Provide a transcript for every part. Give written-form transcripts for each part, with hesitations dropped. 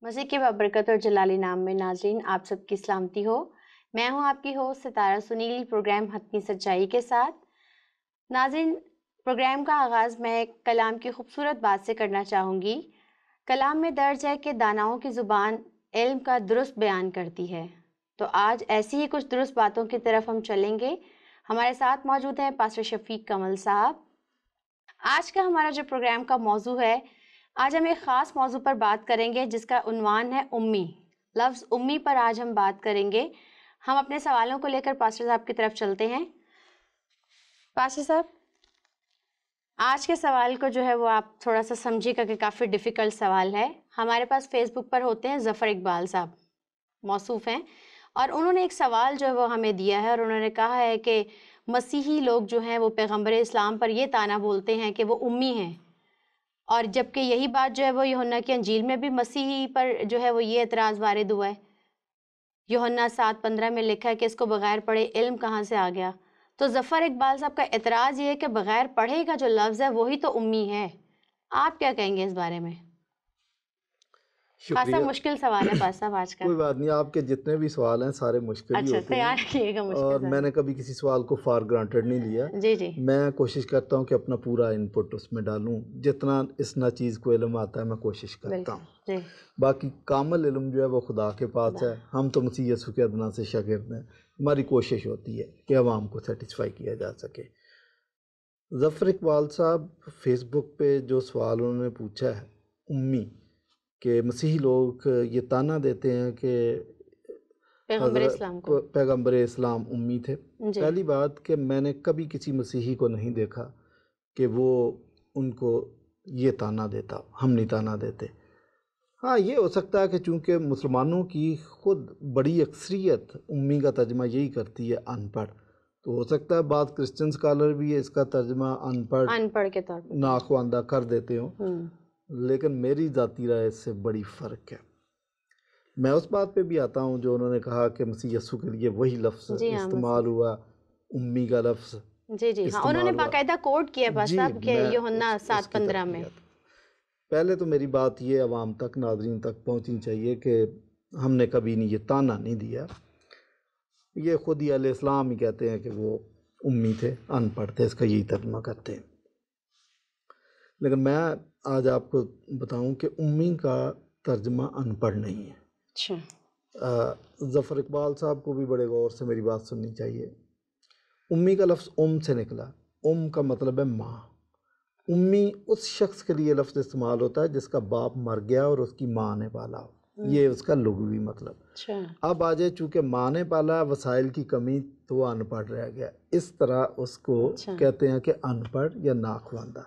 مسیح کی بابرکت اور جلالی نام میں ناظرین آپ سب کی سلامتی ہو۔ میں ہوں آپ کی ہوسٹ ستارہ سنیل، پروگرام حتمی سچائی کے ساتھ۔ ناظرین، پروگرام کا آغاز میں کلام کی خوبصورت بات سے کرنا چاہوں گی۔ کلام میں درج ہے کہ داناؤں کی زبان علم کا درست بیان کرتی ہے۔ تو آج ایسی ہی کچھ درست باتوں کی طرف ہم چلیں گے۔ ہمارے ساتھ موجود ہیں پاسٹر شفیق کمل صاحب۔ آج کا ہمارا جو پروگرام کا موضوع ہے، آج ہم ایک خاص موضوع پر بات کریں گے جس کا عنوان ہے امی۔ لفظ امی پر آج ہم بات کریں گے۔ ہم اپنے سوالوں کو لے کر پاسٹر صاحب کی طرف چلتے ہیں۔ پاسٹر صاحب، آج کے سوال کو جو ہے وہ آپ تھوڑا سا سمجھیے گا کہ کافی ڈیفیکلٹ سوال ہے۔ ہمارے پاس فیس بک پر ہوتے ہیں ظفر اقبال صاحب، موصوف ہیں، اور انہوں نے ایک سوال جو ہے وہ ہمیں دیا ہے، اور انہوں نے کہا ہے کہ مسیحی لوگ جو ہیں وہ پیغمبر اسلام پر یہ طعنہ بولتے ہیں کہ وہ امی ہیں، اور جبکہ یہی بات جو ہے وہ یوحنا کی انجیل میں بھی مسیحی پر جو ہے وہ یہ اعتراض وارد ہوا ہے۔ یوحنا 7:15 میں لکھا ہے کہ اس کو بغیر پڑھے علم کہاں سے آ گیا۔ تو ظفر اقبال صاحب کا اعتراض یہ ہے کہ بغیر پڑھے کا جو لفظ ہے وہی تو امی ہے۔ آپ کیا کہیں گے اس بارے میں؟ خاصا مشکل سوال ہے پاس صاحب آج کا۔ کوئی بات نہیں، آپ کے جتنے بھی سوال ہیں سارے مشکل ہی ہوتے ہیں۔ تیار رکھیے گا مشکل اور میں نے کبھی کسی سوال کو فار گرانٹیڈ نہیں لیا۔ جی میں کوشش کرتا ہوں کہ اپنا پورا انپٹ اس میں ڈالوں، جتنا اس چیز کو علم آتا ہے میں کوشش کرتا ہوں۔ باقی کامل علم جو ہے وہ خدا کے پاس ہے، ہم تو مسیح یسوع کے ادنا سے شاگرد ہیں۔ ہماری کوشش ہوتی ہے کہ عوام کو سیٹسفائی کیا جا سکے۔ ظفر اقبال صاحب فیس بک پہ جو سوال انہوں نے پوچھا ہے امی، کہ مسیحی لوگ یہ طعنہ دیتے ہیں کہ پیغمبر اسلام امی تھے۔ پہلی بات کہ میں نے کبھی کسی مسیحی کو نہیں دیکھا کہ وہ ان کو یہ طعنہ دیتا، ہم نہیں طعنہ دیتے۔ ہاں، یہ ہو سکتا ہے کہ چونکہ مسلمانوں کی خود بڑی اکثریت امی کا ترجمہ یہی کرتی ہے ان پڑھ، تو ہو سکتا ہے بعض کرسچن اسکالر بھی اس کا ترجمہ ان پڑھ کے طور پر ناخواندہ کر دیتے ہوں، لیکن میری ذاتی رائے اس سے بڑی فرق ہے۔ میں اس بات پہ بھی آتا ہوں جو انہوں نے کہا کہ مسیح یسوع کے لیے وہی لفظ استعمال ہوا، امی کا لفظ انہوں نے باقاعدہ کوٹ کیا بس صاحب کہ یوحنا 7:15 میں۔ پہلے تو میری بات یہ عوام تک، ناظرین تک پہنچنی چاہیے کہ ہم نے کبھی نہیں یہ طعنہ نہیں دیا، یہ خود ہی علیہ السلام ہی کہتے ہیں کہ وہ امی تھے، ان پڑھ تھے، اس کا یہی ترجمہ کرتے ہیں۔ لیکن میں آج آپ کو بتاؤں کہ امی کا ترجمہ ان پڑھ نہیں ہے۔ ظفر اقبال صاحب کو بھی بڑے غور سے میری بات سننی چاہیے۔ امی کا لفظ سے نکلا، کا مطلب ہے ماں۔ امی اس شخص کے لیے لفظ استعمال ہوتا ہے جس کا باپ مر گیا اور اس کی ماں نے پالا ہو، یہ اس کا لغوی مطلب۔ اب آجے چونکہ ماں نے پالا، وسائل کی کمی، تو وہ ان پڑھ رہ گیا، اس طرح اس کو کہتے ہیں کہ ان پڑھ یا ناخواندہ۔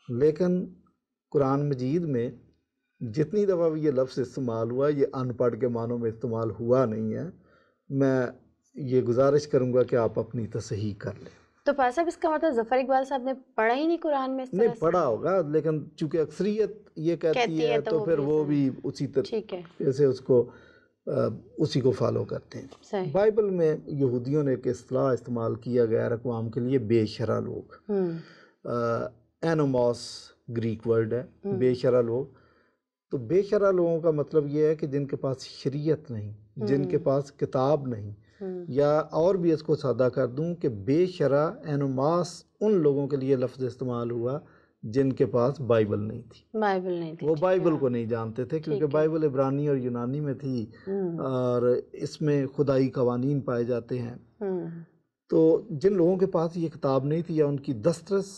لیکن قرآن مجید میں جتنی دفعہ بھی یہ لفظ استعمال ہوا، یہ ان پڑھ کے معنوں میں استعمال ہوا نہیں ہے۔ میں یہ گزارش کروں گا کہ آپ اپنی تصحیح کر لیں۔ تو پاسا صاحب اس کا مطلب ظفر اقبال صاحب نے پڑھا ہی نہیں قرآن میں؟ نہیں پڑھا ہوگا، لیکن چونکہ اکثریت یہ کہتی ہے تو پھر وہ بھی اسی طرح سے اس کو اسی کو فالو کرتے ہیں۔ بائبل میں یہودیوں نے ایک اصطلاح استعمال کیا غیر اقوام کے لیے، بے شرع لوگ۔ اینوموس گریک ورڈ ہے، بے شرع لوگ۔ تو بے شرع لوگوں کا مطلب یہ ہے کہ جن کے پاس شریعت نہیں، جن کے پاس کتاب نہیں، یا اور بھی اس کو سادہ کر دوں کہ بے شرع اینوماس ان لوگوں کے لیے لفظ استعمال ہوا جن کے پاس بائبل نہیں تھی۔ وہ بائبل کو نہیں جانتے تھے، کیونکہ بائبل عبرانی اور یونانی میں تھی اور اس میں خدائی قوانین پائے جاتے ہیں۔ تو جن لوگوں کے پاس یہ کتاب نہیں تھی یا ان کی دسترس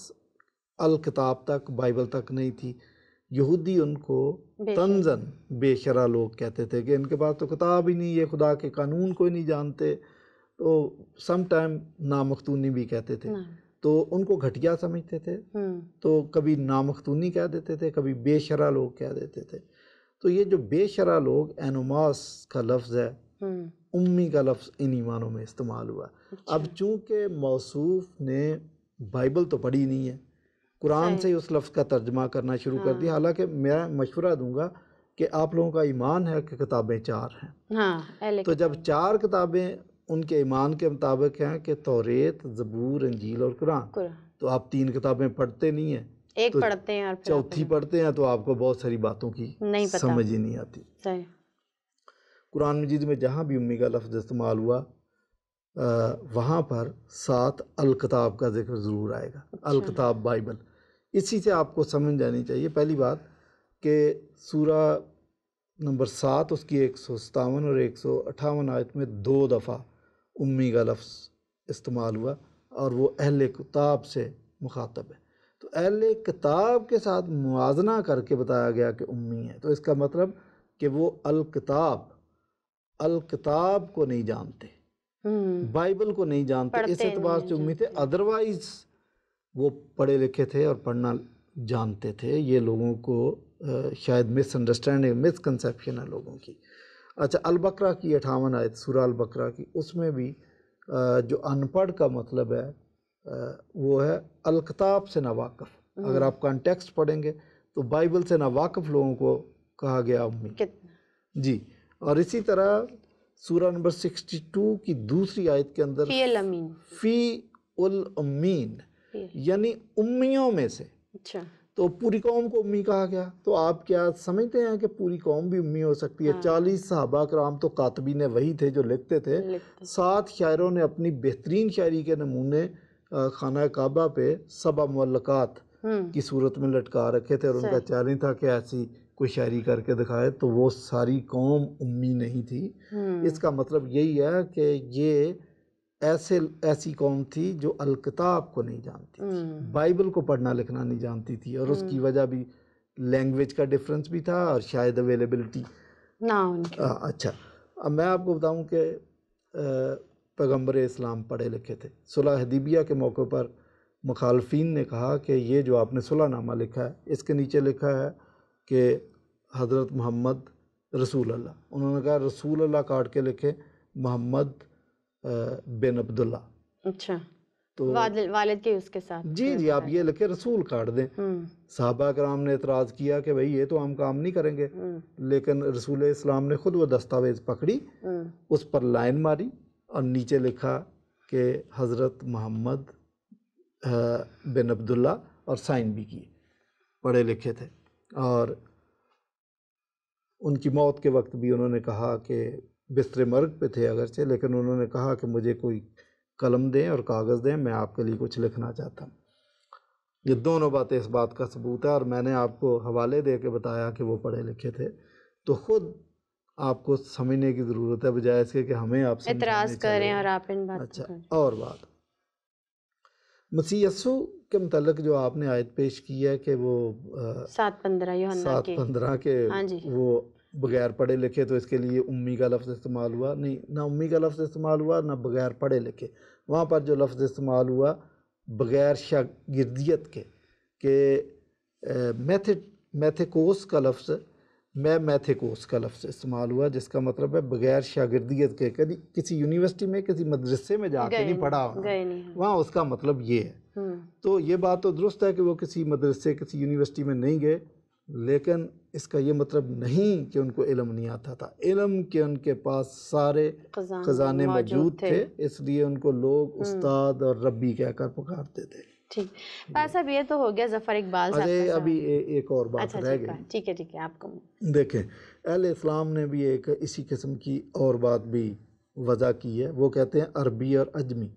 الکتاب تک، بائبل تک نہیں تھی، یہودی ان کو طنزاً بے شرع لوگ کہتے تھے کہ ان کے پاس تو کتاب ہی نہیں، یہ خدا کے قانون کو ہی نہیں جانتے۔ تو سم ٹائم نامختونی بھی کہتے تھے، تو ان کو گھٹیا سمجھتے تھے، تو کبھی نامختونی کہہ دیتے تھے، کبھی بے شرع لوگ کہہ دیتے تھے۔ تو یہ جو بے شرع لوگ، اینوماس کا لفظ ہے، امی کا لفظ انہی معنوں میں استعمال ہوا۔ اب چونکہ موصوف نے بائبل تو پڑھی نہیں ہے، قرآن سے ہی اس لفظ کا ترجمہ کرنا شروع کر دیا، حالانکہ میں مشورہ دوں گا کہ آپ لوگوں کا ایمان ہے کہ کتابیں 4 ہیں، تو جب 4 کتابیں ان کے ایمان کے مطابق ہیں کہ توریت، زبور، انجیل اور قرآن، تو آپ 3 کتابیں پڑھتے نہیں ہیں، ایک پڑھتے ہیں اور چوتھی پڑھتے ہیں تو آپ کو بہت ساری باتوں کی سمجھ ہی نہیں آتی. قرآن مجید میں جہاں بھی امی کا لفظ استعمال ہوا وہاں پر ساتھ الکتاب کا ذکر ضرور آئے گا. الکتاب بائبل. اسی سے آپ کو سمجھ جانی چاہیے پہلی بات کہ سورہ نمبر 7 اس کی 157 اور 158 آیت میں 2 دفعہ امی کا لفظ استعمال ہوا اور وہ اہل کتاب سے مخاطب ہے. تو اہل کتاب کے ساتھ موازنہ کر کے بتایا گیا کہ امی ہے، تو اس کا مطلب کہ وہ الکتاب کو نہیں جانتے، بائبل کو نہیں جانتے، اس اعتبار سے امی تھے. ادروائز وہ پڑھے لکھے تھے اور پڑھنا جانتے تھے. یہ لوگوں کو شاید مس انڈرسٹینڈنگ، مس کنسیپشن ہے لوگوں کی. اچھا، البقرہ کی 58 آیت، سورہ البقرہ کی، اس میں بھی جو ان پڑھ کا مطلب ہے وہ ہے الکتاب سے ناواقف. اگر آپ کانٹیکسٹ پڑھیں گے تو بائبل سے ناواقف لوگوں کو کہا گیا امی. جی. اور اسی طرح سورہ نمبر 62 کی دوسری آیت کے اندر فی الامین یعنی امیوں میں سے. اچھا. تو پوری قوم کو امی کہا گیا. تو آپ کیا سمجھتے ہیں کہ پوری قوم بھی امی ہو سکتی ہے؟ 40 صحابہ کرام تو کاتبین وحی تھے جو لکھتے تھے. 7 شاعروں نے اپنی بہترین شاعری کے نمونے خانہ کعبہ پہ 7 معلقات کی صورت میں لٹکا رکھے تھے اور ان کا چیلنج تھا کہ ایسی کوئی شاعری کر کے دکھائے. تو وہ ساری قوم امی نہیں تھی. اس کا مطلب یہی ہے کہ یہ ایسی قوم تھی جو الکتاب کو نہیں جانتی تھی، بائبل کو پڑھنا لکھنا نہیں جانتی تھی. اور اس کی وجہ بھی لینگویج کا ڈفرنس بھی تھا اور شاید اویلیبلٹی نہ. اچھا، اب میں آپ کو بتاؤں کہ پیغمبر اسلام پڑھے لکھے تھے. صلح حدیبیہ کے موقع پر مخالفین نے کہا کہ یہ جو آپ نے صلح نامہ لکھا ہے اس کے نیچے لکھا ہے کہ حضرت محمد رسول اللہ. انہوں نے کہا رسول اللہ کاٹ کے لکھے محمد بن عبداللہ. اچھا. تو والد کے اس کے ساتھ جی آپ یہ لکھے رسول کاٹ دیں. صحابہ کرام نے اعتراض کیا کہ بھئی یہ تو ہم کام نہیں کریں گے. لیکن رسول اسلام نے خود وہ دستاویز پکڑی، اس پر لائن ماری اور نیچے لکھا کہ حضرت محمد بن عبداللہ اور سائن بھی کیے. پڑھے لکھے تھے اور ان کی موت کے وقت بھی انہوں نے کہا کہ بستر مرگ پہ تھے اگرچہ، لیکن انہوں نے کہا کہ مجھے کوئی قلم دیں اور کاغذ دیں، میں آپ کے لیے کچھ لکھنا چاہتا ہوں. یہ دونوں باتیں اس بات کا ثبوت ہے. اور میں نے آپ کو حوالے دے کے بتایا کہ وہ پڑھے لکھے تھے. تو خود آپ کو سمجھنے کی ضرورت ہے بجائے اس کے کہ ہمیں آپ سے اعتراض کریں اور آپ ان بات. اچھا، اور بات مسیح یسوع کے متعلق جو آپ نے آیت پیش کی ہے کہ وہ 7:15 یوحنا کے 7:15 کے وہ بغیر پڑھے لکھے، تو اس کے لیے امی کا لفظ استعمال ہوا نہیں، نہ امی کا لفظ استعمال ہوا نہ بغیر پڑھے لکھے. وہاں پر جو لفظ استعمال ہوا بغیر شاگردیت کے، کہ میتھیکوس کا لفظ میتھیکوس کا لفظ استعمال ہوا، جس کا مطلب ہے بغیر شاگردیت کے. کسی یونیورسٹی میں کسی مدرسے میں جا کے نہیں پڑھا وہاں اس کا مطلب یہ ہے. تو یہ بات تو درست ہے کہ وہ کسی مدرسے کسی یونیورسٹی میں نہیں گئے، لیکن اس کا یہ مطلب نہیں کہ ان کو علم نہیں آتا تھا. علم کے ان کے پاس سارے خزانے موجود تھے، اس لیے ان کو لوگ استاد اور ربی کہہ کر پکارتے تھے. ٹھیک. صاحب یہ تو ہو گیا ظفر اقبال صاحب کا. ابھی ایک اور بات رہ گئی. ٹھیک ہے آپ کو دیکھیں، اہل اسلام نے بھی ایک اسی قسم کی اور بات بھی وضع کی ہے. وہ کہتے ہیں عربی اور اجمی.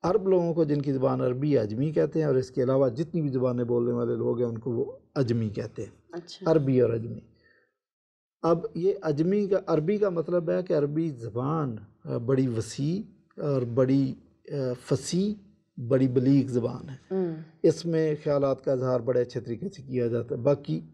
عرب لوگوں کو جن کی زبان عربی اجمی کہتے ہیں، اور اس کے علاوہ جتنی بھی زبانیں بولنے والے لوگ ہیں ان کو وہ اجمی کہتے ہیں. عربی اور اجمی. اب یہ اجمی کا عربی کا مطلب ہے کہ عربی زبان بڑی وسیع اور بڑی فصیح، بڑی بلیغ زبان ہے. اس میں خیالات کا اظہار بڑے اچھے طریقے سے کیا جاتا ہے.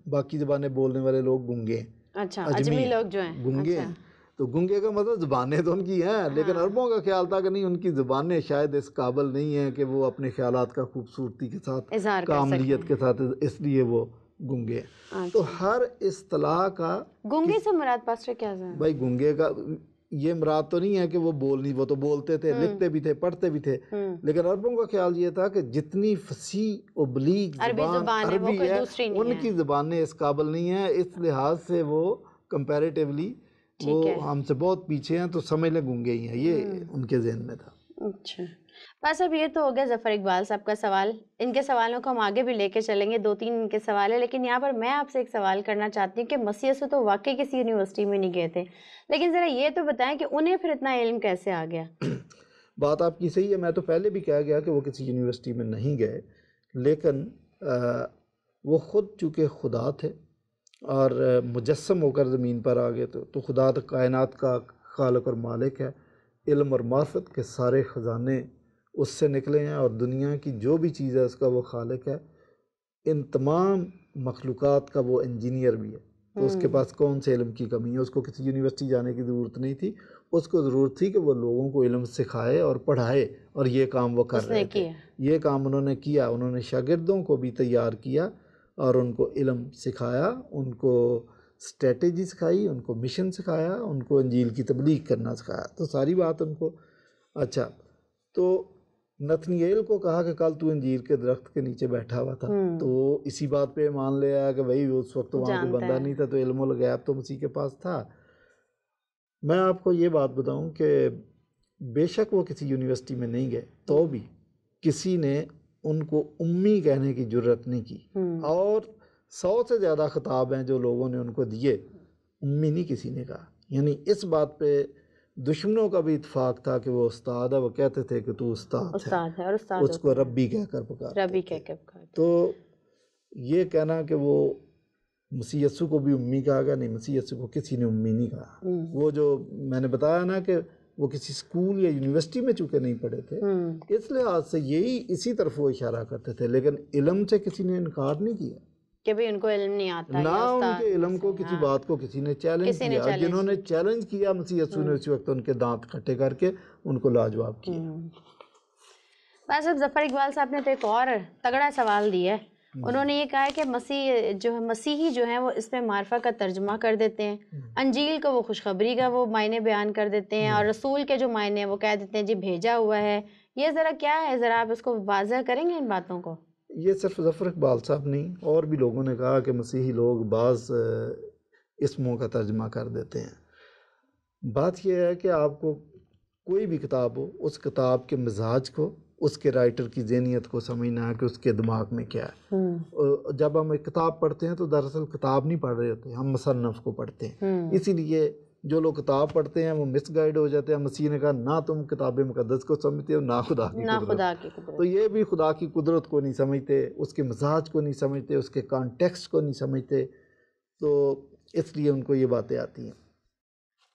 باقی زبانیں بولنے والے لوگ گنگے ہیں. اچھا، اجمی لوگ جو ہیں گنگے ہیں. تو گنگے کا مطلب زبانیں تو ان کی ہیں، لیکن عربوں کا خیال تھا کہ نہیں، ان کی زبانیں شاید اس قابل نہیں ہیں کہ وہ اپنے خیالات کا خوبصورتی کے ساتھ کاملیت کے ساتھ، اس لیے وہ گنگے ہیں. تو ہر اصطلاح کا گنگے سے مراد پاسٹر کیا ہے؟ بھائی گنگے کا یہ مراد تو نہیں ہے کہ وہ وہ تو بولتے تھے، لکھتے بھی تھے، پڑھتے بھی تھے، لیکن عربوں کا خیال یہ تھا کہ جتنی فصیح و بلیغ زبان عربی ہے ان کی زبانیں اس قابل نہیں ہیں، اس لحاظ سے وہ کمپیریٹیولی وہ ہم سے بہت پیچھے ہیں، تو سمجھ لیں گنگے ہی ہیں. یہ ان کے ذہن میں تھا. اچھا. بس اب یہ تو ہو گیا ظفر اقبال صاحب کا سوال. ان کے سوالوں کو ہم آگے بھی لے کے چلیں گے, 2-3 ان کے سوال ہیں, لیکن یہاں پر میں آپ سے ایک سوال کرنا چاہتی ہوں کہ مسیح یسوع تو واقعی کسی یونیورسٹی میں نہیں گئے تھے, لیکن ذرا یہ تو بتائیں کہ انہیں پھر اتنا علم کیسے آ گیا؟ بات آپ کی صحیح ہے. میں تو پہلے بھی کہا گیا کہ وہ کسی یونیورسٹی میں نہیں گئے, لیکن وہ خود چونکہ خدا تھے اور مجسم ہو کر زمین پر آ گئے تو خدا تو کائنات کا خالق اور مالک ہے. علم اور معرفت کے سارے خزانے اس سے نکلے ہیں, اور دنیا کی جو بھی چیز ہے اس کا وہ خالق ہے. ان تمام مخلوقات کا وہ انجینئر بھی ہے. تو اس کے پاس کون سے علم کی کمی ہے؟ اس کو کسی یونیورسٹی جانے کی ضرورت نہیں تھی. اس کو ضرورت تھی کہ وہ لوگوں کو علم سکھائے اور پڑھائے, اور یہ کام وہ کر رہے تھے. یہ کام انہوں نے کیا. انہوں نے شاگردوں کو بھی تیار کیا اور ان کو علم سکھایا, ان کو اسٹریٹجی سکھائی, ان کو مشن سکھایا, ان کو انجیل کی تبلیغ کرنا سکھایا. تو ساری بات ان کو. اچھا, تو نتنییل کو کہا کہ کل تو انجیر کے درخت کے نیچے بیٹھا ہوا تھا, تو اسی بات پہ مان لیا کہ بھائی اس وقت وہاں کوئی بندہ نہیں تھا, تو علم الغیب تو مسیح کے پاس تھا. میں آپ کو یہ بات بتاؤں کہ بے شک وہ کسی یونیورسٹی میں نہیں گئے, تو بھی کسی نے ان کو امی کہنے کی جرت نہیں کی. اور 100 سے زیادہ خطاب ہیں جو لوگوں نے ان کو دیے, امی نہیں کسی نے کہا. یعنی اس بات پہ دشمنوں کا بھی اتفاق تھا کہ وہ استاد ہے. وہ کہتے تھے کہ تو استاد ہے, اور اس کو ربی کہہ کر پکارتے تھے. تو یہ کہنا کہ وہ مسیح یسوع کو بھی امی کہا گیا, نہیں, مسیح یسوع کو کسی نے امی نہیں کہا. وہ جو میں نے بتایا نا کہ وہ کسی اسکول یا یونیورسٹی میں چونکہ نہیں پڑھے تھے, اس لحاظ سے اسی طرف وہ اشارہ کرتے تھے. لیکن علم سے کسی نے انکار نہیں کیا کہ بھی ان کو علم نہیں آتا, نہ ان کے علم کو کسی بات کو کسی نے چیلنج کیا. جنہوں نے چیلنج کیا مسیح یسوع نے اسی وقت ان کے دانت کھٹے کر کے ان کو لاجواب کیا. بس اب ظفر اقبال صاحب نے تو ایک اور تگڑا سوال دیا ہے. انہوں نے یہ کہا ہے کہ مسیحی جو ہیں وہ اس میں معرفہ کا ترجمہ کر دیتے ہیں, انجیل کو وہ خوشخبری کا وہ معنی بیان کر دیتے ہیں, اور رسول کے جو معنی ہیں وہ کہہ دیتے ہیں جی بھیجا ہوا ہے. یہ ذرا کیا ہے, ذرا آپ اس کو واضح کریں گے ان باتوں کو؟ یہ صرف ظفر اقبال صاحب نہیں, اور بھی لوگوں نے کہا کہ مسیحی لوگ بعض اسموں کا ترجمہ کر دیتے ہیں. بات یہ ہے کہ آپ کو کوئی بھی کتاب ہو, اس کتاب کے مزاج کو, اس کے رائٹر کی ذہنیت کو سمجھنا ہے کہ اس کے دماغ میں کیا ہے. جب ہم ایک کتاب پڑھتے ہیں تو دراصل کتاب نہیں پڑھ رہے ہوتے, ہم مصنف کو پڑھتے ہیں. اسی لیے جو لوگ کتاب پڑھتے ہیں وہ مس گائیڈ ہو جاتے ہیں. مسیح نے کہا نہ تم کتاب مقدس کو سمجھتے ہو نہ خدا کی قدرت. تو یہ بھی خدا کی قدرت کو نہیں سمجھتے, اس کے مزاج کو نہیں سمجھتے, اس کے کانٹیکسٹ کو نہیں سمجھتے. تو اس لیے ان کو یہ باتیں آتی ہیں.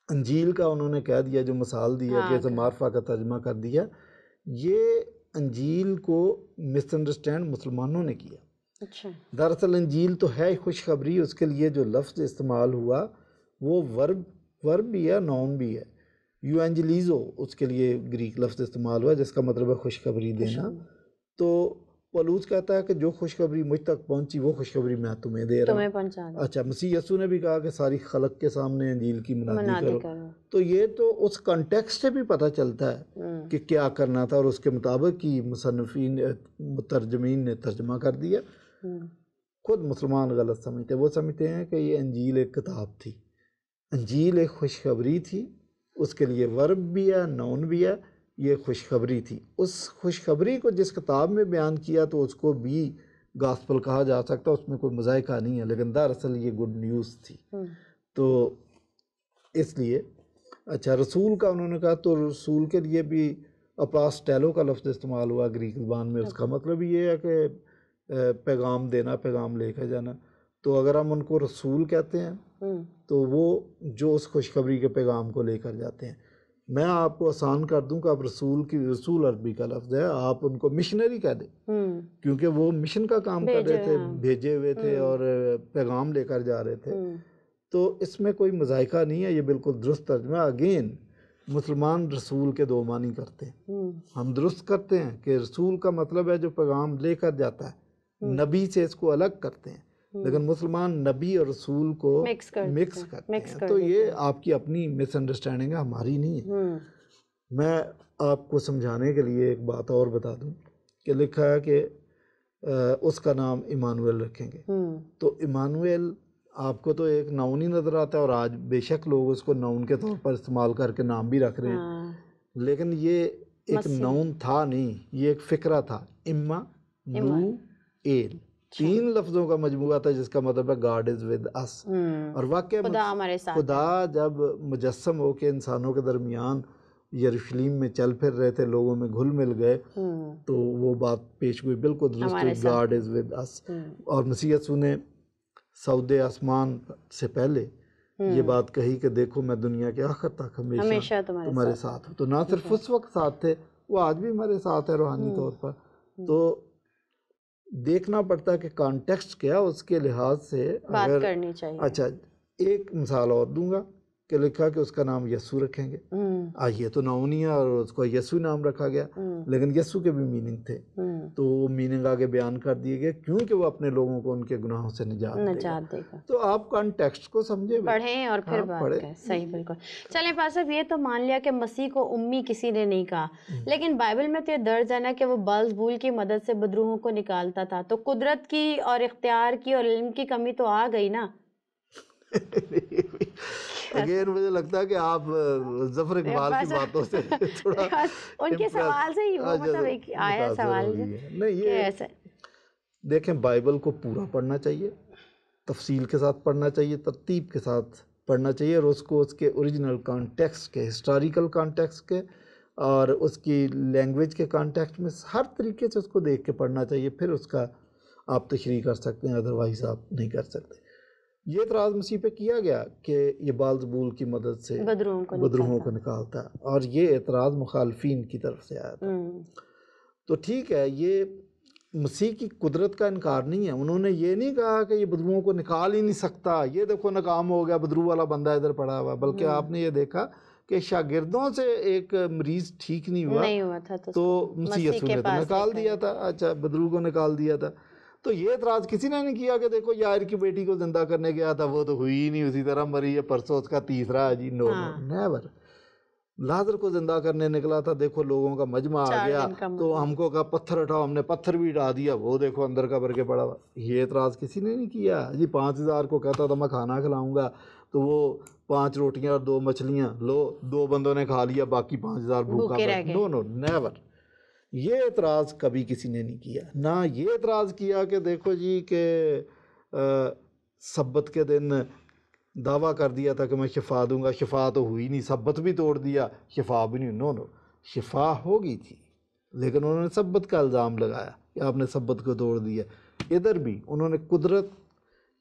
انجیل کا انہوں نے کہہ دیا, جو مثال دیا کہ اسے معرفہ کا ترجمہ کر دیا. یہ انجیل کو مس انڈرسٹینڈ مسلمانوں نے کیا. دراصل انجیل تو ہے خوشخبری. اس کے لیے جو لفظ استعمال ہوا وہ ورب بھی ہے, نون بھی ہے. ایونجلیزو اس کے لیے گریک لفظ استعمال ہوا, جس کا مطلب ہے خوشخبری دینا. تو پولوس کہتا ہے کہ جو خوشخبری مجھ تک پہنچی وہ خوشخبری میں تمہیں دے رہا ہوں. اچھا, مسیح یسوع نے بھی کہا کہ ساری خلق کے سامنے انجیل کی منادی کرو. تو یہ تو اس کنٹیکسٹ سے بھی پتہ چلتا ہے کہ کیا کرنا تھا, اور اس کے مطابق ہی مصنفین مترجمین نے ترجمہ کر دیا. خود مسلمان غلط سمجھتے, وہ سمجھتے ہیں کہ یہ انجیل ایک کتاب تھی. انجیل ایک خوشخبری تھی, اس کے لیے ورب بھی ہے, نون بھی ہے. یہ خوشخبری تھی. اس خوشخبری کو جس کتاب میں بیان کیا تو اس کو بھی گاسپل کہا جا سکتا, اس میں کوئی مذائقہ نہیں ہے, لیکن دراصل یہ گڈ نیوز تھی. تو اس لیے اچھا, رسول کا انہوں نے کہا, تو رسول کے لیے بھی اپاسٹیلو کا لفظ استعمال ہوا گریک زبان میں. اس کا مطلب یہ ہے کہ پیغام دینا, پیغام لے کے جانا. تو اگر ہم ان کو رسول کہتے ہیں تو وہ جو اس خوشخبری کے پیغام کو لے کر جاتے ہیں. میں آپ کو آسان کر دوں کہ آپ رسول عربی کا لفظ ہے, آپ ان کو مشنری کہہ دیں, کیونکہ وہ مشن کا کام کر رہے تھے, بھیجے ہوئے تھے اور پیغام لے کر جا رہے تھے. تو اس میں کوئی مذائقہ نہیں ہے, یہ بالکل درست ترجمہ. اگین مسلمان رسول کے 2 معنی کرتے ہیں. ہم درست کرتے ہیں کہ رسول کا مطلب ہے جو پیغام لے کر جاتا ہے, نبی سے اس کو الگ کرتے ہیں. لیکن مسلمان نبی اور رسول کو مکس کرتے ہیں. تو یہ آپ کی اپنی مس انڈرسٹینڈنگ ہے, ہماری نہیں ہے. میں آپ کو سمجھانے کے لیے ایک بات اور بتا دوں کہ لکھا ہے کہ اس کا نام ایمانویل رکھیں گے. تو ایمانویل آپ کو تو ایک ناؤن ہی نظر آتا ہے, اور آج بے شک لوگ اس کو ناؤن کے طور پر استعمال کر کے نام بھی رکھ رہے ہیں. لیکن یہ ایک نون تھا نہیں، یہ ایک فکرہ تھا، اما نو ایل، 3 لفظوں کا مجموعہ تھا جس کا مطلب ہے گاڈ از ود اس. اور واقعہ خدا جب مجسم ہو کے انسانوں کے درمیان یروشلم میں چل پھر رہے تھے، لوگوں میں گھل مل گئے، تو وہ بات پیش ہوئی بالکل درست ہوئی، گاڈ از ود اس. اور مسیح یسوع نے سود آسمان سے پہلے یہ بات کہی کہ دیکھو میں دنیا کے آخر تک ہمیشہ تمہارے ساتھ ہوں. تو نہ صرف اس وقت ساتھ تھے، وہ آج بھی ہمارے ساتھ ہے روحانی طور پر. تو دیکھنا پڑتا ہے کہ کانٹیکسٹ کیا اس کے لحاظ سے بات کرنی چاہیے. اچھا ایک مثال اور دوں گا کہ لکھا کہ اس کا نام یسوع رکھیں گے. یہ تو ناؤنی ہے اور اس کو یسوع نام رکھا گیا، لیکن یسوع کے بھی میننگ تھے، تو وہ میننگ آگے بیان کر دیے گئے کیونکہ وہ اپنے لوگوں کو ان کے گناہوں سے نجات دے گا. تو آپ کانٹیکسٹ کو سمجھے، پڑھیں اور پھر بات کریں. صحیح، بالکل. چلیں پاس صاحب، یہ تو مان لیا کہ مسیح کو امی کسی نے نہیں کہا، لیکن بائبل میں تو یہ درج ہے نا کہ وہ بلزبول کی مدد سے بدروحوں کو نکالتا تھا. تو قدرت کی اور اختیار کی اور علم کی کمی تو آ گئی نا. اگین مجھے لگتا ہے کہ آپ ظفر اقبال کی باتوں سے تھوڑا ان کے سوال سے ہی وہ مطلب ایک آیا سوال. نہیں، یہ دیکھیں بائبل کو پورا پڑھنا چاہیے، تفصیل کے ساتھ پڑھنا چاہیے، ترتیب کے ساتھ پڑھنا چاہیے، اور اس کو اس کے اوریجنل کانٹیکسٹ کے، ہسٹوریکل کانٹیکسٹ کے اور اس کی لینگویج کے کانٹیکسٹ میں ہر طریقے سے اس کو دیکھ کے پڑھنا چاہیے. پھر اس کا آپ تشریح کر سکتے ہیں، ادروائز آپ نہیں کر سکتے. یہ اعتراض مسیح پہ کیا گیا کہ یہ بلزبول کی مدد سے بدروحوں کو نکالتا ہے، اور یہ اعتراض مخالفین کی طرف سے آیا تھا. تو ٹھیک ہے، یہ مسیح کی قدرت کا انکار نہیں ہے. انہوں نے یہ نہیں کہا کہ یہ بدروحوں کو نکال ہی نہیں سکتا، یہ دیکھو ناکام ہو گیا، بدروح والا بندہ ادھر پڑا ہوا. بلکہ آپ نے یہ دیکھا کہ شاگردوں سے ایک مریض ٹھیک نہیں ہوا تھا تو مسیح یسوع نے تو نکال دیا تھا. اچھا، بدروح کو نکال دیا تھا. تو یہ اعتراض کسی نے نہیں کیا کہ دیکھو یائر کی بیٹی کو زندہ کرنے گیا تھا، وہ تو ہوئی ہی نہیں، اسی طرح مری ہے، پرسوں اس کا تیسرا ہے جی. نو، نیور. لازر کو زندہ کرنے نکلا تھا، دیکھو لوگوں کا مجمع آ گیا تو ہم کو کہا پتھر اٹھاؤ، ہم نے پتھر بھی اٹھا دیا، وہ دیکھو اندر کا بھر کے پڑا ہوا. یہ اعتراض کسی نے نہیں کیا جی. 5000 کو کہتا تھا میں کھانا کھلاؤں گا، تو وہ 5 روٹیاں اور 2 مچھلیاں لو، 2 بندوں نے کھا لیا، باقی 5000 بھوکا رہ گئے. نو، نیور. یہ اعتراض کبھی کسی نے نہیں کیا. نہ یہ اعتراض کیا کہ دیکھو جی کہ سبت کے دن دعویٰ کر دیا تھا کہ میں شفا دوں گا، شفا تو ہوئی نہیں، سبت بھی توڑ دیا، شفا بھی نہیں. نو، شفا ہو گئی تھی، لیکن انہوں نے سبت کا الزام لگایا کہ آپ نے سبت کو توڑ دیا. ادھر بھی انہوں نے قدرت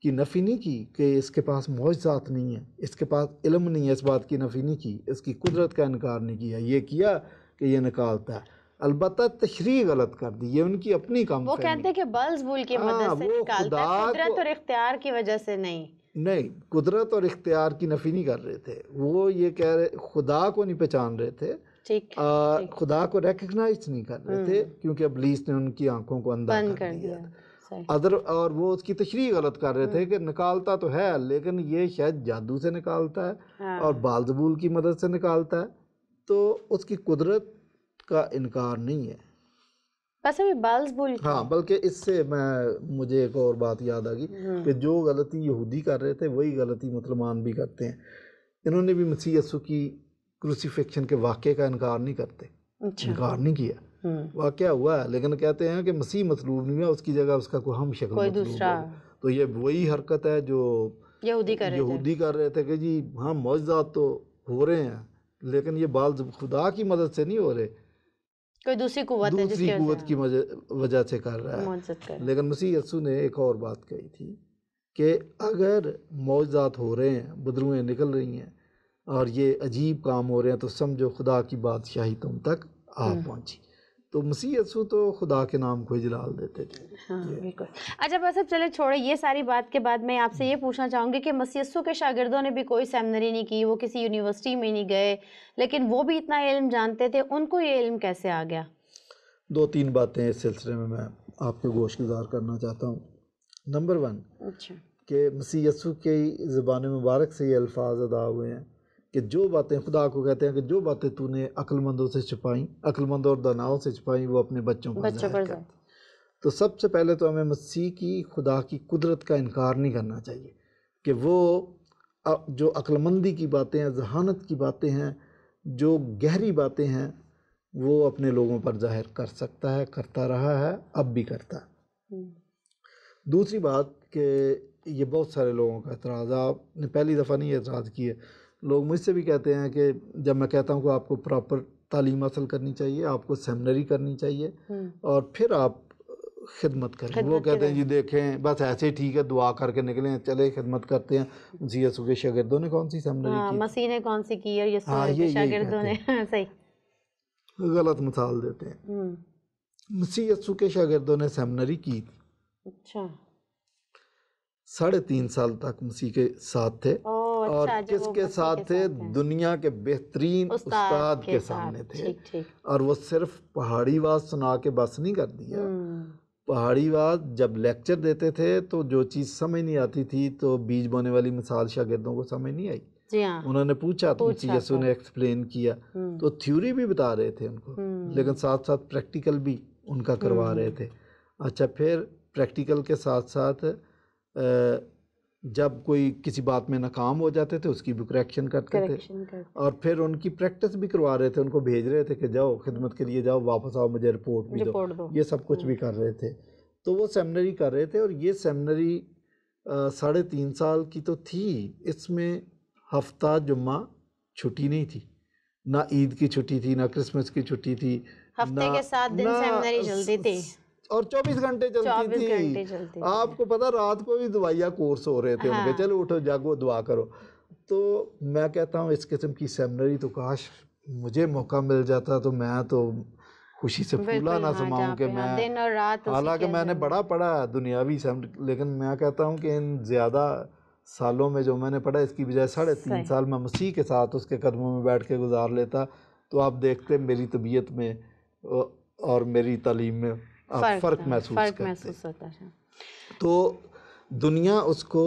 کی نفی نہیں کی کہ اس کے پاس معجزات نہیں ہیں، اس کے پاس علم نہیں ہے، اس بات کی نفی نہیں کی، اس کی قدرت کا انکار نہیں کیا. یہ کیا کہ یہ نکالتا ہے، البتہ تشریح غلط کر دی، یہ ان کی اپنی کام فہمی. وہ کہتے ہیں کہ بلزبول کی مدد سے نکالتا ہے، قدرت اور اختیار کی وجہ سے نہیں، قدرت اور اختیار کی نفی نہیں کر رہے تھے. وہ یہ کہہ رہے خدا کو نہیں پہچان رہے تھے، خدا کو ریکگنائز نہیں کر رہے تھے، کیونکہ ابلیس نے ان کی آنکھوں کو اندھا کر دیا. اور وہ اس کی تشریح غلط کر رہے تھے کہ نکالتا تو ہے، لیکن یہ شاید جادو سے نکالتا ہے اور بلزبول کی مدد سے نکالتا ہے، تو اس کی قدرت کا انکار نہیں ہے. بس ابھی بلزبول ہاں، بلکہ اس سے مجھے ایک اور بات یاد آ گئی کہ جو غلطی یہودی کر رہے تھے وہی غلطی مسلمان بھی کرتے ہیں. انہوں نے بھی مسیح یسوع کی کروسیفکشن کے واقعے کا انکار نہیں کرتے، انکار نہیں کیا، واقعہ ہوا ہے، لیکن کہتے ہیں کہ مسیح مطلوب نہیں ہے، اس کی جگہ اس کا کوئی ہم شکل مطلوب ہے. تو یہ وہی حرکت ہے جو یہودی کر رہے تھے کہ جی ہاں معجزات تو ہو رہے ہیں، لیکن یہ خدا کی مدد سے نہیں ہو رہے، کوئی دوسری قوت کی وجہ سے کر رہا ہے. لیکن مسیح یسوع نے ایک اور بات کہی تھی کہ اگر معجزات ہو رہے ہیں، بدروہیں نکل رہی ہیں اور یہ عجیب کام ہو رہے ہیں، تو سمجھو خدا کی بادشاہی تم تک آ پہنچی. تو مسیح یسوع تو خدا کے نام کو جلال دیتے تھے. ہاں بالکل. اچھا بس اب چلے چھوڑے یہ ساری بات کے بعد میں آپ سے یہ پوچھنا چاہوں گی کہ مسیح یسوع کے شاگردوں نے بھی کوئی سیمنری نہیں کی، وہ کسی یونیورسٹی میں نہیں گئے، لیکن وہ بھی اتنا علم جانتے تھے، ان کو یہ علم کیسے آ گیا؟ 2-3 باتیں اس سلسلے میں آپ کو گوش گزار کرنا چاہتا ہوں. نمبر 1 کہ مسیح یسوع کی زبان مبارک سے یہ الفاظ ادا ہوئے ہیں کہ جو باتیں خدا کو کہتے ہیں کہ جو باتیں تو نے عقل مندوں سے چھپائیں، عقل مندوں اور داناؤں سے چھپائیں، وہ اپنے بچوں پر ظاہر کر. تو سب سے پہلے تو ہمیں مسیح کی خدا کی قدرت کا انکار نہیں کرنا چاہیے کہ وہ جو عقل مندی کی باتیں ہیں، ذہانت کی باتیں ہیں، جو گہری باتیں ہیں، وہ اپنے لوگوں پر ظاہر کر سکتا ہے، کرتا رہا ہے، اب بھی کرتا ہے۔ دوسری بات کہ یہ بہت سارے لوگوں کا اعتراض ہے، آپ نے پہلی دفعہ نہیں اعتراض کیے، لوگ مجھ سے بھی کہتے ہیں کہ جب میں کہتا ہوں کہ آپ کو پراپر تعلیم حاصل کرنی چاہیے، آپ کو سیمنری کرنی چاہیے اور پھر آپ خدمت کریں، وہ کہتے ہیں جی دیکھیں بس ایسے ہی ٹھیک ہے، دعا کر کے نکلیں، چلے خدمت کرتے ہیں۔ مسیح یسوع کے شاگردوں نے کون سی سیمنری کی؟ مسیح نے کون سی کی اور یسوع کے یہی شاگردوں نے؟ صحیح، غلط مثال دیتے ہیں۔ مسیح یسوع کے شاگردوں نے سیمنری کی، اچھا 3.5 سال تک مسیح کے ساتھ تھے، اور کس کے ساتھ تھے؟ دنیا کے بہترین استاد کے سامنے تھے، اور وہ صرف پہاڑی واز سنا کے بس نہیں کر دیا۔ پہاڑی واز جب لیکچر دیتے تھے تو جو چیز سمجھ نہیں آتی تھی تو بیج بونے والی مثال شاگردوں کو سمجھ نہیں آئی، انہوں نے پوچھا تو مسیح یسوع نے ایکسپلین کیا، تو تھیوری بھی بتا رہے تھے ان کو، لیکن ساتھ ساتھ پریکٹیکل بھی ان کا کروا رہے تھے۔ اچھا، پھر پریکٹیکل کے ساتھ ساتھ جب کوئی کسی بات میں ناکام ہو جاتے تھے اس کی بھی کریکشن کرتے تھے، اور پھر ان کی پریکٹس بھی کروا رہے تھے، ان کو بھیج رہے تھے کہ جاؤ خدمت کے لیے جاؤ، واپس آؤ مجھے رپورٹ بھی دو، یہ سب کچھ بھی کر رہے تھے۔ تو وہ سیمنری کر رہے تھے، اور یہ سیمنری 3.5 سال کی تو تھی، اس میں ہفتہ جمعہ چھٹی نہیں تھی، نہ عید کی چھٹی تھی، نہ کرسمس کی چھٹی تھی، ہفتے کے 7 دن سیمنری چلتی تھی، اور 24 گھنٹے چلتی تھی۔ آپ کو پتا رات کو بھی دعائیا کورس ہو رہے تھے ان کے، چلو اٹھو جاگو دعا کرو۔ تو میں کہتا ہوں اس قسم کی سیمنری تو کاش مجھے موقع مل جاتا تو میں تو خوشی سے پھولا نہ سماؤں کہ میں، حالانکہ میں نے بڑا پڑھا دنیاوی سیمنری، لیکن میں کہتا ہوں کہ ان زیادہ سالوں میں جو میں نے پڑھا اس کی بجائے 3.5 سال میں مسیح کے ساتھ اس کے قدموں میں بیٹھ کے گزار لیتا تو آپ دیکھتے میری طبیعت میں اور میری تعلیم میں آپ فرق محسوس ہوتا ہے۔ تو دنیا اس کو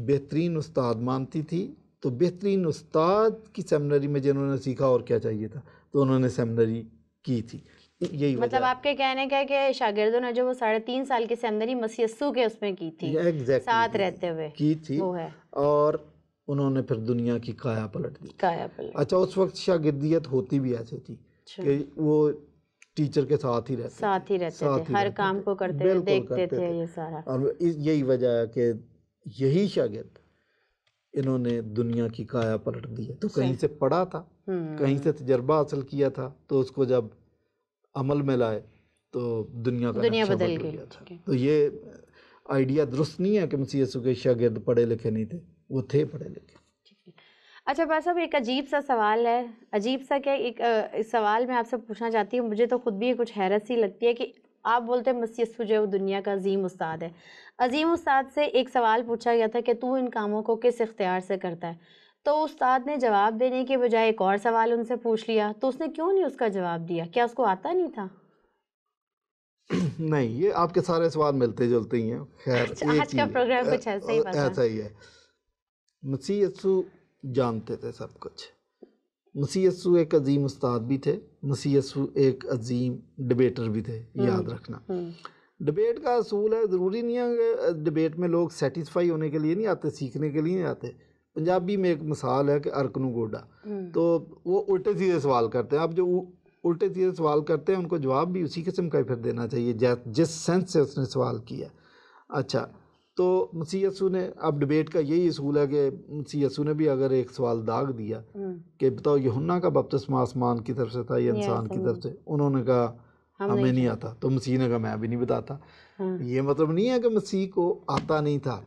بہترین استاد مانتی تھی، تو بہترین استاد کی سیمنری میں جنہوں نے سیکھا اور کیا چاہیے تھا، تو انہوں نے سیمنری کی تھی۔ یہی مطلب آپ کے کہنے کا کہ شاگردوں نے جو وہ 3.5 سال کی سیمنری مسیح یسوع کے اس میں کی تھی، ساتھ رہتے ہوئے کی تھی، اور انہوں نے پھر دنیا کی کایا پلٹ دی۔ اچھا، اس وقت شاگردیت ہوتی بھی ایسے تھی کہ وہ ٹیچر کے ساتھ ہی رہتے تھے، ہر کام کو کرتے تھے، دیکھتے تھے یہ سارا، اور یہی وجہ ہے کہ یہی شاگرد انہوں نے دنیا کی کایا پلٹ دی ہے۔ تو کہیں سے پڑھا تھا، کہیں سے تجربہ حاصل کیا تھا، تو اس کو جب عمل میں لائے تو دنیا کا نقشہ بدل گیا تھا۔ تو یہ آئیڈیا درست نہیں ہے کہ مسیح یسوع کے شاگرد پڑھے لکھے نہیں تھے، وہ تھے پڑھے لکھے۔ اچھا بھائی صاحب، ایک عجیب سا سوال ہے، عجیب سا کیا، ایک سوال میں آپ سے پوچھنا چاہتی ہوں، مجھے تو خود بھی کچھ حیرت سی لگتی ہے کہ آپ بولتے ہیں مسیح یسوع جو ہے وہ دنیا کا عظیم استاد ہے۔ عظیم استاد سے ایک سوال پوچھا گیا تھا کہ تو ان کاموں کو کس اختیار سے کرتا ہے، تو استاد نے جواب دینے کے بجائے ایک اور سوال ان سے پوچھ لیا، تو اس نے کیوں نہیں اس کا جواب دیا؟ کیا اس کو آتا نہیں تھا؟ نہیں، یہ آپ کے سارے سوال ملتے جلتے ہی ہیں۔ خیر، آج کا پروگرام کچھ ایسا ہی ہے۔ مسیح یسوع جانتے تھے سب کچھ، مسیح یسوع ایک عظیم استاد بھی تھے، مسیح یسوع ایک عظیم ڈبیٹر بھی تھے، یاد رکھنا۔ ڈبیٹ کا اصول ہے، ضروری نہیں ہے کہ ڈبیٹ میں لوگ سیٹسفائی ہونے کے لیے نہیں آتے، سیکھنے کے لیے نہیں آتے۔ پنجابی میں ایک مثال ہے کہ ارکنو گوڈا، تو وہ الٹے سیدھے سوال کرتے ہیں۔ اب جو الٹے سیدھے سوال کرتے ہیں ان کو جواب بھی اسی قسم کا ہی پھر دینا چاہیے جس سینس سے اس نے سوال کیا۔ اچھا، تو مسیح یسوع نے، اب ڈبیٹ کا یہی اصول ہے کہ مسیح یسوع نے بھی اگر ایک سوال داغ دیا کہ بتاؤ یوحنا کا بپتسمہ آسمان کی طرف سے تھا یا انسان کی طرف سے، انہوں نے کہا ہمیں نہیں آتا، تو مسیح نے کہا میں بھی نہیں بتاتا۔ یہ مطلب نہیں ہے کہ مسیح کو آتا نہیں تھا،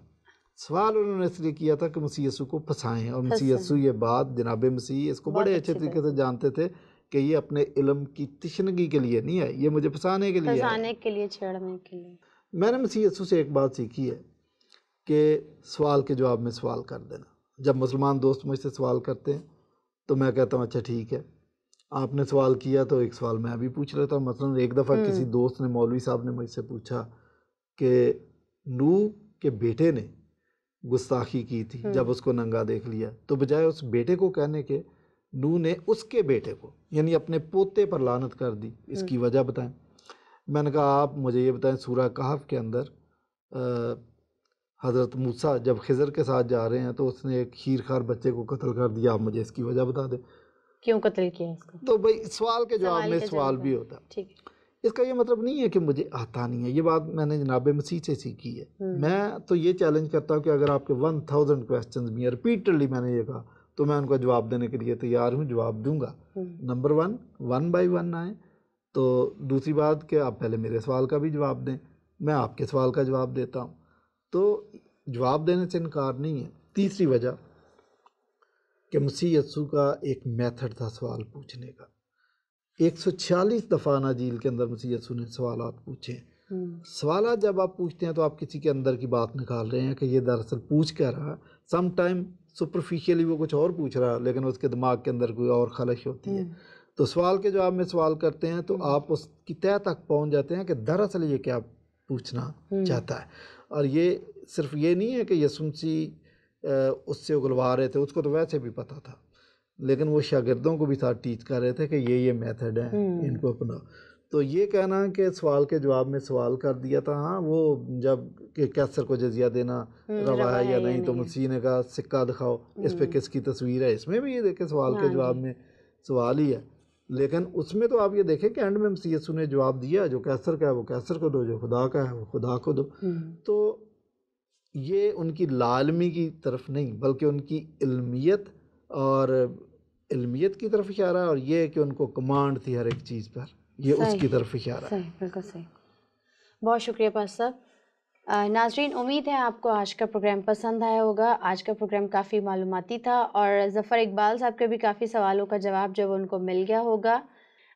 سوال انہوں نے اس لیے کیا تھا کہ مسیح یسوع کو پھنسائیں، اور مسیح یسوع یہ بات، جناب مسیح اس کو بڑے اچھے طریقے سے جانتے تھے کہ یہ اپنے علم کی تشنگی کے لیے نہیں ہے، یہ مجھے پھنسانے کے لیے ہے، چھیڑنے کے لیے۔ میں نے مسیح یسوع سے ایک بات سیکھی ہے کہ سوال کے جواب میں سوال کر دینا۔ جب مسلمان دوست مجھ سے سوال کرتے ہیں تو میں کہتا ہوں اچھا ٹھیک ہے، آپ نے سوال کیا تو ایک سوال میں بھی پوچھ لیتا ہوں۔ مثلا ایک دفعہ کسی دوست نے، مولوی صاحب نے مجھ سے پوچھا کہ نوح کے بیٹے نے گستاخی کی تھی جب اس کو ننگا دیکھ لیا، تو بجائے اس بیٹے کو کہنے کے نوح نے اس کے بیٹے کو، یعنی اپنے پوتے پر لعنت کر دی، اس کی وجہ بتائیں۔ میں نے کہا آپ مجھے یہ بتائیں، سورہ کہف کے اندر حضرت موسیٰ جب خضر کے ساتھ جا رہے ہیں تو اس نے ایک خیر خار بچے کو قتل کر دیا، آپ مجھے اس کی وجہ بتا دیں۔ کیوں قتل کیا اس کو؟ تو بھائی سوال کے جواب میں سوال بھی ہوتا ہے. ٹھیک ہے. اس کا یہ مطلب نہیں ہے کہ مجھے آتا نہیں ہے. یہ بات میں نے جناب مسیح سے سیکھی ہے. میں تو یہ چیلنج کرتا ہوں کہ اگر آپ کے 1000 کویسچنز بھی ہیں ریپیٹڈلی میں نے یہ کہا تو میں ان کو جواب دینے کے لیے تیار ہوں, جواب دوں گا. نمبر 1 بائی 1 آئیں. تو دوسری بات کہ آپ پہلے میرے سوال کا بھی جواب دیں, میں آپ کے سوال کا جواب دیتا ہوں. تو جواب دینے سے انکار نہیں ہے. تیسری وجہ کہ مسیح یسوع کا ایک میتھڈ تھا سوال پوچھنے کا. 146 دفعہ اناجیل کے اندر مسیح یسوع نے سوالات پوچھے. سوالات جب آپ پوچھتے ہیں تو آپ کسی کے اندر کی بات نکال رہے ہیں کہ یہ دراصل پوچھ کیا رہا. سم ٹائم سپرفیشلی وہ کچھ اور پوچھ رہا لیکن اس کے دماغ کے اندر کوئی اور خلش ہوتی ہے. تو سوال کے جواب میں سوال کرتے ہیں تو آپ اس کی تہہ تک پہنچ جاتے ہیں کہ دراصل یہ کیا پوچھنا چاہتا ہے. اور یہ صرف یہ نہیں ہے کہ یسوع مسیح اس سے اگلوا رہے تھے, اس کو تو ویسے بھی پتہ تھا, لیکن وہ شاگردوں کو بھی ساتھ ٹیچ کر رہے تھے کہ یہ میتھڈ ہے, ان کو اپنا. تو یہ کہنا کہ سوال کے جواب میں سوال کر دیا تھا, ہاں وہ جب کہ کیسر کو جزیہ دینا روا ہے یا نہیں, تو مسیح نے کہا سکہ دکھاؤ, اس پہ کس کی تصویر ہے. اس میں بھی یہ دیکھیں سوال کے جواب میں سوال ہی ہے. لیکن اس میں تو آپ یہ دیکھیں کہ اینڈ میں مسیح یسوع نے جواب دیا, جو کیسر کا ہے وہ کیسر کو دو, جو خدا کا ہے وہ خدا کو دو. تو یہ ان کی لاعلمی کی طرف نہیں بلکہ ان کی علمیت اور علمیت کی طرف اشارہ ہے, اور یہ کہ ان کو کمانڈ تھی ہر ایک چیز پر, یہ اس کی طرف اشارہ ہے. صحیح, بالکل صحیح. بہت شکریہ پاس صاحب. ناظرین, امید ہے آپ کو آج کا پروگرام پسند آیا ہوگا. آج کا پروگرام کافی معلوماتی تھا اور ظفر اقبال صاحب کے بھی کافی سوالوں کا جواب جب ان کو مل گیا ہوگا.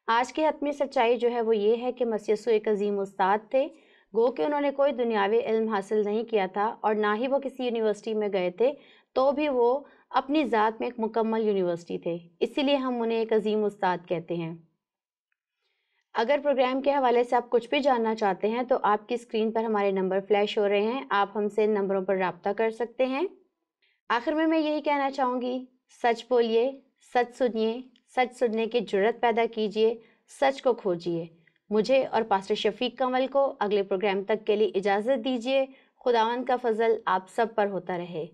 آج کی حتمی سچائی جو ہے وہ یہ ہے کہ مسیح یسوع ایک عظیم استاد تھے. گو کہ انہوں نے کوئی دنیاوی علم حاصل نہیں کیا تھا اور نہ ہی وہ کسی یونیورسٹی میں گئے تھے, تو بھی وہ اپنی ذات میں ایک مکمل یونیورسٹی تھے. اسی لیے ہم انہیں ایک عظیم استاد کہتے ہیں. اگر پروگرام کے حوالے سے آپ کچھ بھی جاننا چاہتے ہیں تو آپ کی اسکرین پر ہمارے نمبر فلیش ہو رہے ہیں, آپ ہم سے ان نمبروں پر رابطہ کر سکتے ہیں. آخر میں یہی کہنا چاہوں گی, سچ بولیے, سچ سنیے, سچ سننے کی جرت پیدا کیجیے, سچ کو کھوجیے. مجھے اور پاسٹر شفیق کمل کو اگلے پروگرام تک کے لیے اجازت دیجیے. خداوند کا فضل آپ سب پر ہوتا رہے.